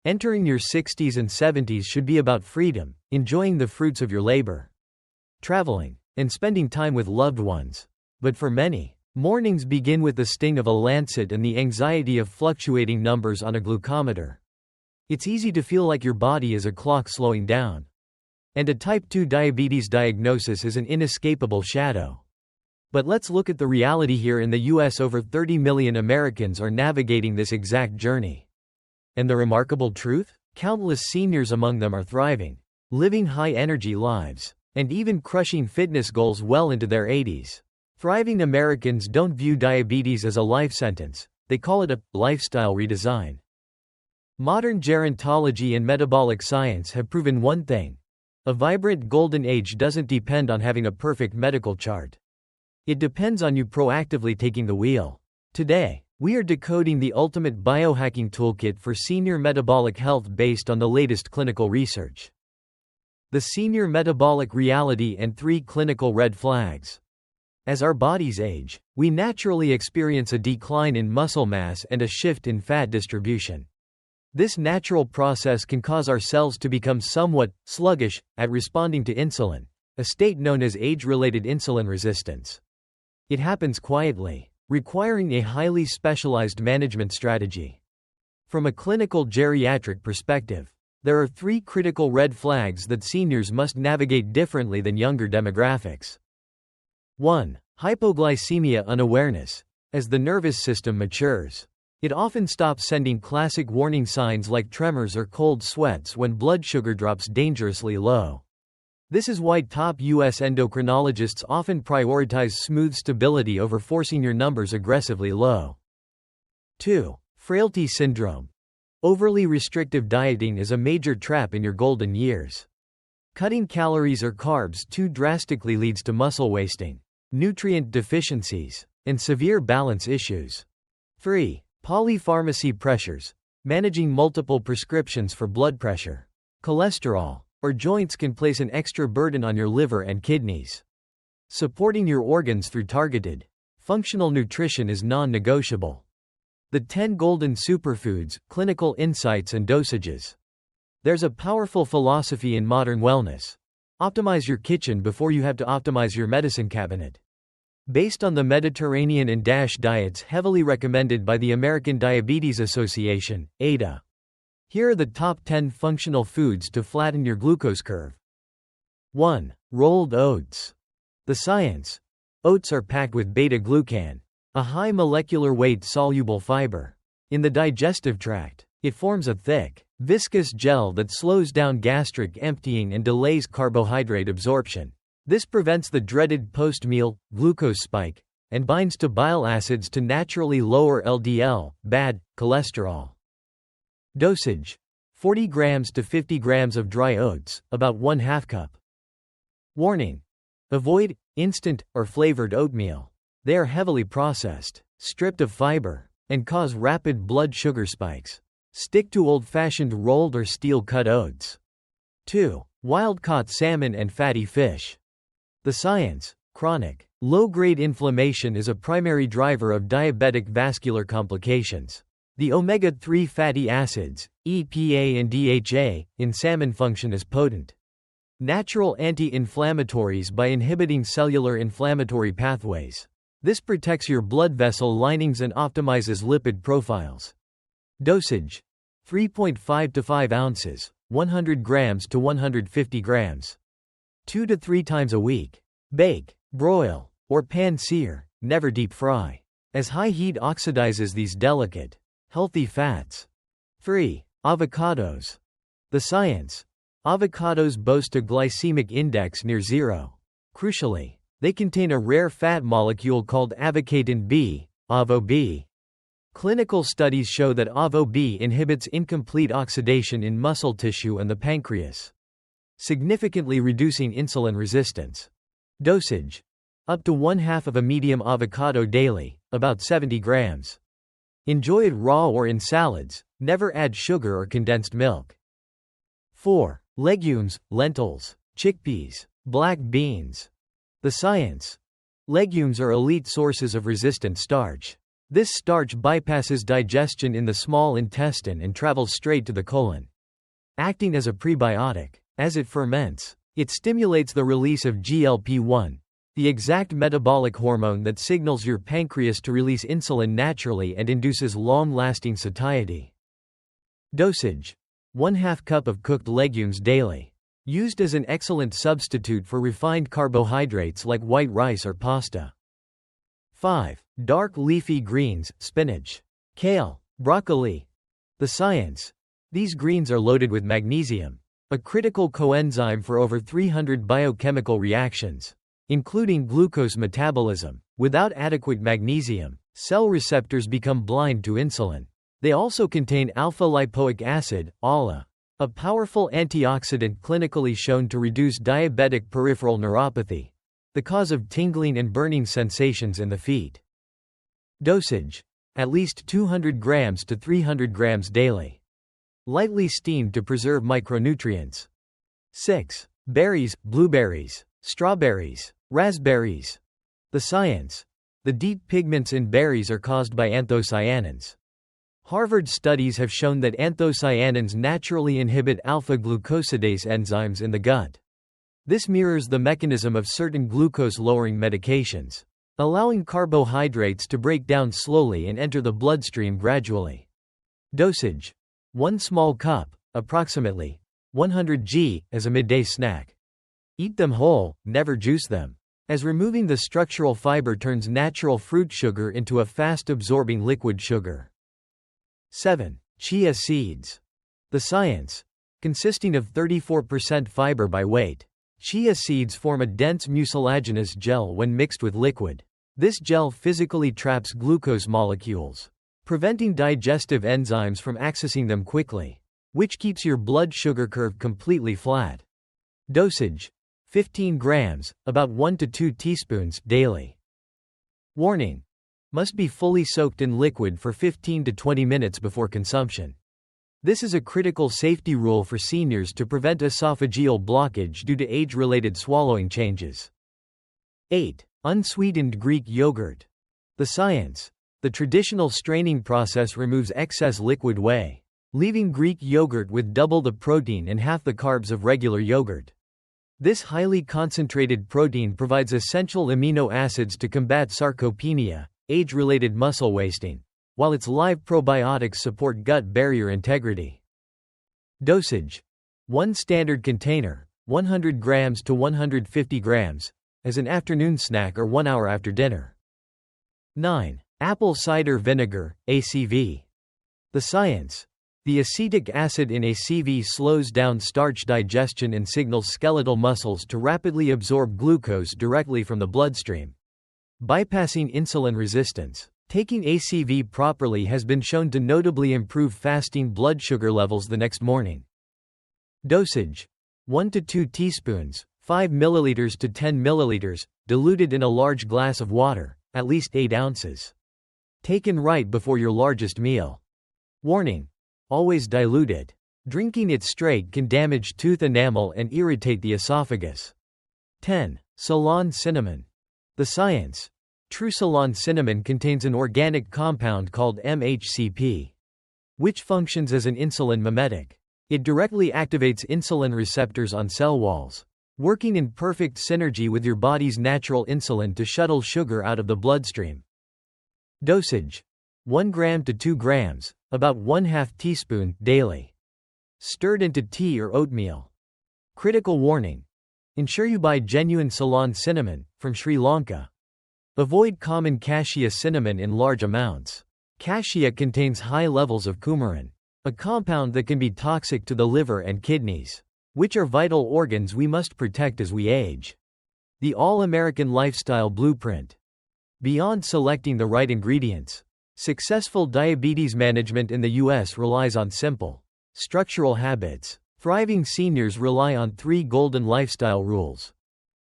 Entering your 60s and 70s should be about freedom, enjoying the fruits of your labor, traveling, and spending time with loved ones. But for many, mornings begin with the sting of a lancet and the anxiety of fluctuating numbers on a glucometer. It's easy to feel like your body is a clock slowing down. And a type 2 diabetes diagnosis is an inescapable shadow. But let's look at the reality here. In the US, over 30 million Americans are navigating this exact journey. And the remarkable truth? Countless seniors among them are thriving, living high-energy lives, and even crushing fitness goals well into their 80s. Thriving Americans don't view diabetes as a life sentence, they call it a lifestyle redesign. Modern gerontology and metabolic science have proven one thing: a vibrant golden age doesn't depend on having a perfect medical chart. It depends on you proactively taking the wheel. Today, we are decoding the ultimate biohacking toolkit for senior metabolic health based on the latest clinical research. The senior metabolic reality and 3 clinical red flags. As our bodies age, we naturally experience a decline in muscle mass and a shift in fat distribution. This natural process can cause our cells to become somewhat sluggish at responding to insulin, a state known as age-related insulin resistance. It happens quietly, requiring a highly specialized management strategy. From a clinical geriatric perspective, there are 3 critical red flags that seniors must navigate differently than younger demographics. 1. Hypoglycemia unawareness. As the nervous system matures, it often stops sending classic warning signs like tremors or cold sweats when blood sugar drops dangerously low. This is why top US endocrinologists often prioritize smooth stability over forcing your numbers aggressively low. 2. Frailty syndrome. Overly restrictive dieting is a major trap in your golden years. Cutting calories or carbs too drastically leads to muscle wasting, nutrient deficiencies, and severe balance issues. 3. Polypharmacy pressures. Managing multiple prescriptions for blood pressure, cholesterol, or joints can place an extra burden on your liver and kidneys. Supporting your organs through targeted, functional nutrition is non-negotiable. The 10 Golden Superfoods, Clinical Insights and Dosages. There's a powerful philosophy in modern wellness: optimize your kitchen before you have to optimize your medicine cabinet. Based on the Mediterranean and DASH diets heavily recommended by the American Diabetes Association, ADA. Here are the top 10 functional foods to flatten your glucose curve. 1. Rolled oats. The science. Oats are packed with beta-glucan, a high molecular weight soluble fiber. In the digestive tract, it forms a thick, viscous gel that slows down gastric emptying and delays carbohydrate absorption. This prevents the dreaded post-meal glucose spike and binds to bile acids to naturally lower LDL, bad cholesterol. Dosage: 40 grams to 50 grams of dry oats, about 1/2 cup. Warning: avoid instant or flavored oatmeal. They are heavily processed, stripped of fiber, and cause rapid blood sugar spikes. Stick to old-fashioned rolled or steel-cut oats. 2. Wild-caught salmon and fatty fish. The science. Chronic, low-grade inflammation is a primary driver of diabetic vascular complications. The omega-3 fatty acids, EPA and DHA, in salmon function as potent natural anti-inflammatories by inhibiting cellular inflammatory pathways. This protects your blood vessel linings and optimizes lipid profiles. Dosage: 3.5 to 5 ounces, 100 grams to 150 grams. 2 to 3 times a week. Bake, broil, or pan-sear, never deep fry, as high heat oxidizes these delicate, healthy fats. 3. Avocados. The science. Avocados boast a glycemic index near 0. Crucially, they contain a rare fat molecule called avocatin B, AVO-B. Clinical studies show that AVO-B inhibits incomplete oxidation in muscle tissue and the pancreas, significantly reducing insulin resistance. Dosage: up to 1/2 of a medium avocado daily, about 70 grams. Enjoy it raw or in salads, never add sugar or condensed milk. 4. Legumes, lentils, chickpeas, black beans. The science. Legumes are elite sources of resistant starch. This starch bypasses digestion in the small intestine and travels straight to the colon, acting as a prebiotic. As it ferments, it stimulates the release of GLP-1, the exact metabolic hormone that signals your pancreas to release insulin naturally and induces long-lasting satiety. Dosage: 1/2 cup of cooked legumes daily. Used as an excellent substitute for refined carbohydrates like white rice or pasta. 5. Dark leafy greens, spinach, kale, broccoli. The science: these greens are loaded with magnesium, a critical coenzyme for over 300 biochemical reactions, including glucose metabolism. Without adequate magnesium, cell receptors become blind to insulin. They also contain alpha-lipoic acid, ALA, a powerful antioxidant clinically shown to reduce diabetic peripheral neuropathy, the cause of tingling and burning sensations in the feet. Dosage: at least 200 grams to 300 grams daily. Lightly steamed to preserve micronutrients. 6. Berries, blueberries, strawberries, raspberries. The science: the deep pigments in berries are caused by anthocyanins. Harvard studies have shown that anthocyanins naturally inhibit alpha-glucosidase enzymes in the gut. This mirrors the mechanism of certain glucose-lowering medications, allowing carbohydrates to break down slowly and enter the bloodstream gradually. Dosage: 1 small cup, approximately 100 g, as a midday snack. Eat them whole, never juice them, as removing the structural fiber turns natural fruit sugar into a fast-absorbing liquid sugar. 7. Chia seeds. The science: consisting of 34% fiber by weight, chia seeds form a dense mucilaginous gel when mixed with liquid. This gel physically traps glucose molecules, preventing digestive enzymes from accessing them quickly, which keeps your blood sugar curve completely flat. Dosage: 15 grams, about 1 to 2 teaspoons, daily. Warning: must be fully soaked in liquid for 15 to 20 minutes before consumption. This is a critical safety rule for seniors to prevent esophageal blockage due to age-related swallowing changes. 8. Unsweetened Greek yogurt. The science: the traditional straining process removes excess liquid whey, leaving Greek yogurt with double the protein and half the carbs of regular yogurt. This highly concentrated protein provides essential amino acids to combat sarcopenia, age-related muscle wasting, while its live probiotics support gut barrier integrity. Dosage: 1 standard container, 100 grams to 150 grams, as an afternoon snack or 1 hour after dinner. 9. Apple cider vinegar, ACV. The science: the acetic acid in ACV slows down starch digestion and signals skeletal muscles to rapidly absorb glucose directly from the bloodstream, bypassing insulin resistance. Taking ACV properly has been shown to notably improve fasting blood sugar levels the next morning. Dosage: 1 to 2 teaspoons, 5 milliliters to 10 milliliters, diluted in a large glass of water, at least 8 ounces. Taken right before your largest meal. Warning: always dilute it. Drinking it straight can damage tooth enamel and irritate the esophagus. 10. Ceylon cinnamon. The science: true Ceylon cinnamon contains an organic compound called MHCP, which functions as an insulin mimetic. It directly activates insulin receptors on cell walls, working in perfect synergy with your body's natural insulin to shuttle sugar out of the bloodstream. Dosage: 1 gram to 2 grams, about 1/2 teaspoon, daily. Stirred into tea or oatmeal. Critical warning: ensure you buy genuine Ceylon cinnamon, from Sri Lanka. Avoid common cassia cinnamon in large amounts. Cassia contains high levels of coumarin, a compound that can be toxic to the liver and kidneys, which are vital organs we must protect as we age. The All-American Lifestyle Blueprint. Beyond selecting the right ingredients, successful diabetes management in the U.S. relies on simple, structural habits. Thriving seniors rely on 3 golden lifestyle rules.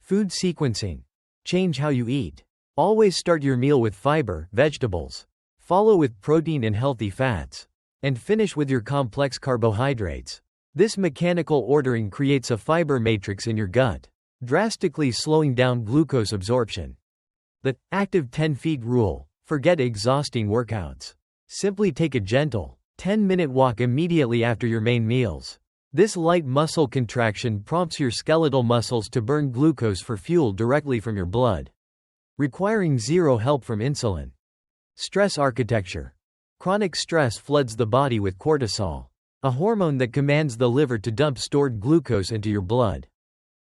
Food sequencing. Change how you eat. Always start your meal with fiber, vegetables. Follow with protein and healthy fats. And finish with your complex carbohydrates. This mechanical ordering creates a fiber matrix in your gut, drastically slowing down glucose absorption. The active 10 feet rule. Forget exhausting workouts. Simply take a gentle, 10-minute walk immediately after your main meals. This light muscle contraction prompts your skeletal muscles to burn glucose for fuel directly from your blood, requiring zero help from insulin. Stress architecture. Chronic stress floods the body with cortisol, a hormone that commands the liver to dump stored glucose into your blood.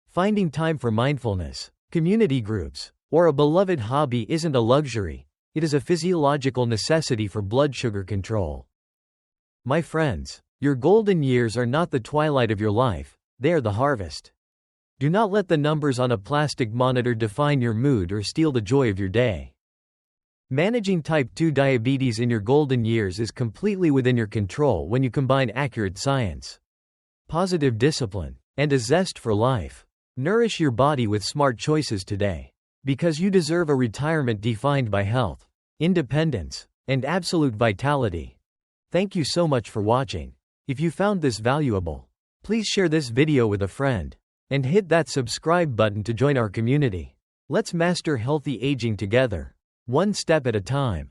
Finding time for mindfulness, community groups, or a beloved hobby isn't a luxury, it is a physiological necessity for blood sugar control. My friends, your golden years are not the twilight of your life, they are the harvest. Do not let the numbers on a plastic monitor define your mood or steal the joy of your day. Managing type 2 diabetes in your golden years is completely within your control when you combine accurate science, positive discipline, and a zest for life. Nourish your body with smart choices today, because you deserve a retirement defined by health, independence, and absolute vitality. Thank you so much for watching. If you found this valuable, please share this video with a friend, and hit that subscribe button to join our community. Let's master healthy aging together, one step at a time.